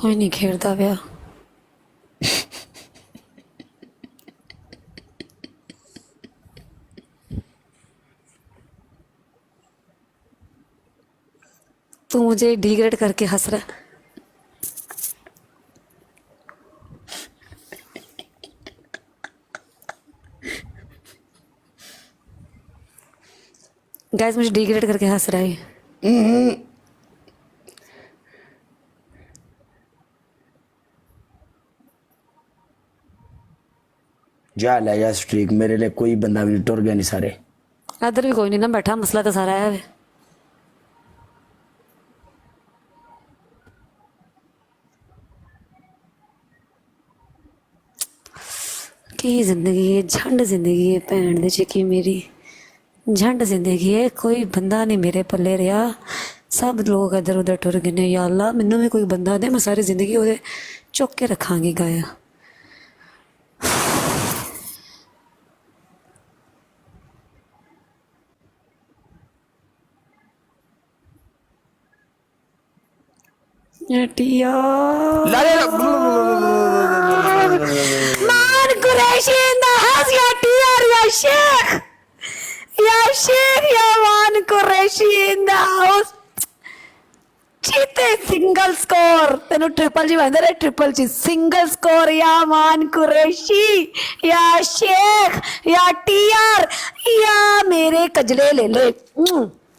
कोई नहीं खेड़ता पिया। तू मुझे डिग्रेड करके हंस रहा है। गाइस मुझे डिग्रेड करके हंस रहा है। जा ले जा स्ट्रीक, मेरे लिए कोई बंदा भी टुर गया नहीं सारे। इधर भी कोई नहीं ना बैठा, मसला तो सारा है। की जिंदगी है, झंड जिंदगी है भैन दे चिकी मेरी, झंड जिंदगी है। कोई बंदा नहीं मेरे पल्ले रहा, सब लोग इधर उधर टुर गए ने। या अल्लाह मैनू भी कोई बंदा दे, मैं सारी जिंदगी वो चुक के रखांगी गाया। मान कुरैशी in the house, या टीआर या शेख, या शेख या मान कुरैशी in the house। चीते सिंगल स्कोर, तेनू ट्रिपल जी बंदे, ट्रिपल जी सिंगल स्कोर। या मान कुरैशी या शेख या टीआर या मेरे कजले ले ले।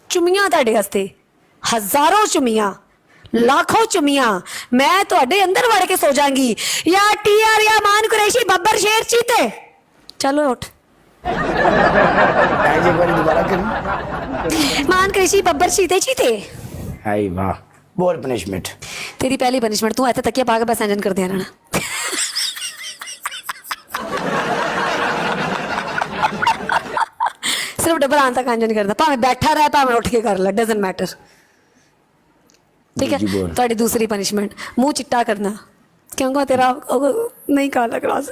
चुमियां तुहाडे वास्ते, हजारों चुमियां, लाखों चुमियां, मैं तुहाडे अंदर वड़ के सो जाऊंगी। या टीआर या मान कुरैशी बब्बर शेर चीते। चलो उठ। दोबारा कर। मान कुरैशी बब्बर चीते चीते। हाय वाह, बोल पनिशमेंट। तेरी पहली पनिशमेंट, तू ऐसे तकिया पा के बस इंजन कर दिया ना। सिर्फ डबल आन तक इंजन करना, भावें बैठा रहे भावें उठ के कर ले, डजंट मैटर। ठीक है। थोड़ी दूसरी पनिशमेंट, मुंह चिट्टा करना, क्योंकि तेरा नहीं काला क्लास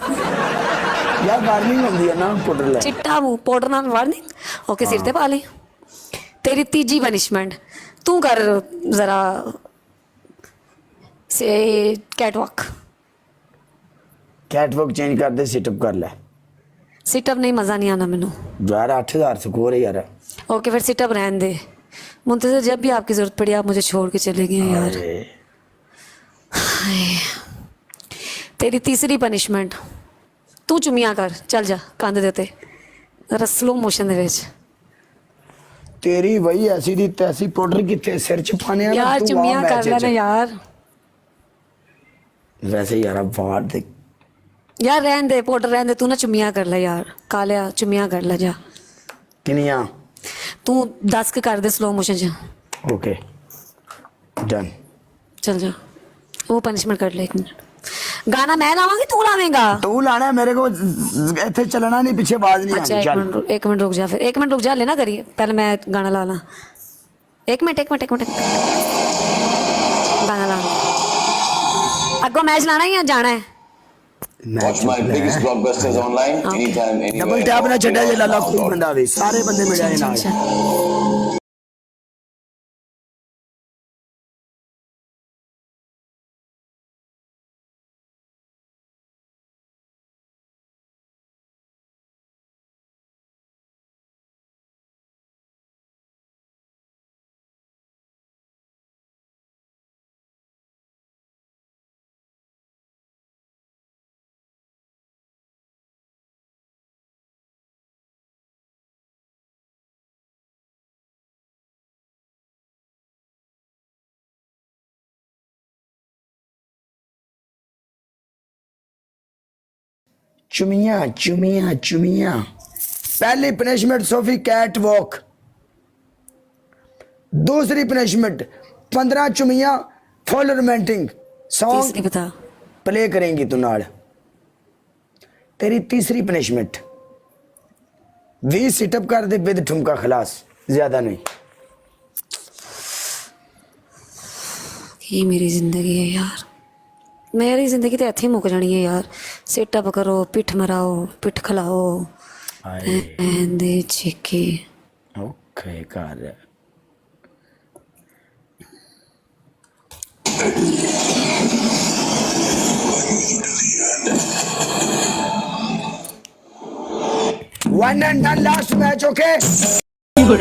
यार वार्निंग होती है ना पाउडर ले। चिट्टा मुंह पाउडर नाल वार्निंग। ओके सिर ते पा ली। तेरी तीजी पनिशमेंट, तू कर जरा से cat walk. Cat walk change कर दे, सिटअप कर ले। सिटअप नहीं, मजा नहीं आना मैनू यार 8000 स्कोर है यार। ओके फिर सिटअप रहने दे। मुंतज़िर जब भी आपकी जरूरत पड़ी आप मुझे छोड़ के चले गए यार। तेरी तीसरी पनिशमेंट, तू चुमियां कर, चल जा कंध दे उत्ते जरा स्लो मोशन दे विच। तेरी वही ऐसी दी तैसी पाउडर किथे सिर च पाने आ यार चुमियां कर लेना यार। वैसे यार अब वार देख यार रहने दे, पाउडर रहने दे, तू ना चुमियां कर ले यार, कालिया चुमियां कर ले जा। किनिया तू 10 के कर दे स्लो मोशन च। ओके डन, चल जा, वो पनिशमेंट कर ले। 1 मिनट गाना मैं लावांगी तू लावेंगा? तू लाना है, मेरे को इथे चलना नहीं, पीछे आवाज नहीं अच्छा आनी। चल 1 मिनट रुक जा, फिर 1 मिनट रुक जा, लेना करिए पहले मैं गाना ला ला। 1 मिनट 1 मिनट 1 मिनट गाना ला। अगो मैच लाना है या जाना है? Watch my biggest blockbusters online anytime, anywhere. Double tap ना छड्या जे लाला, कोई बंदा आवे, सारे बंदे मिल जाए नाल। चुमिया चुमिया चुमिया। पहली पनिशमेंट सोफी कैट वॉक। दूसरी पनिशमेंट 15 चुमिया फुल रोमांटिक सॉन्ग बता प्ले करेंगी तू नाल। तेरी तीसरी पनिशमेंट 20 सिटअप कर दे विद ठुमका, खलास, ज्यादा नहीं। ये मेरी जिंदगी है यार, मेरी जिंदगी तो इत्थे मुक जानी है यार। सिटअप करो, पिठ मराओ, पिठ खिलाओ, दे चीके। ओके कर 1 and done, last match, okay? Good.